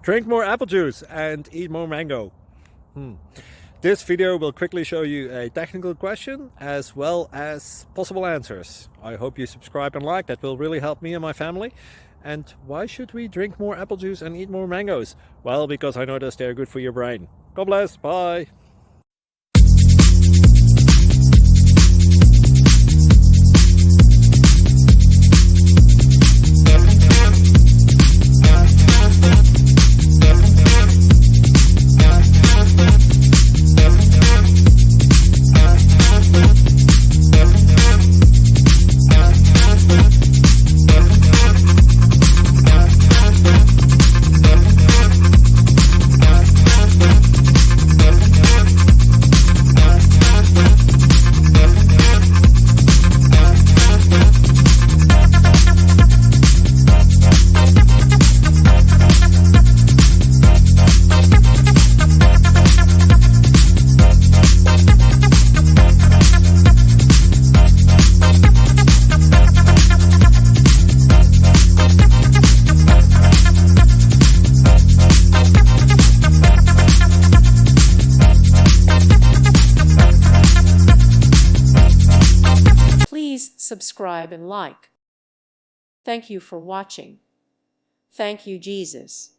Drink more apple juice and eat more mango. This video will quickly show you a technical question as well as possible answers. I hope you subscribe and like, that will really help me and my family. And why should we drink more apple juice and eat more mangoes? Well, because I noticed they're good for your brain. God bless, bye! Please subscribe and like. Thank you for watching. Thank you, Jesus.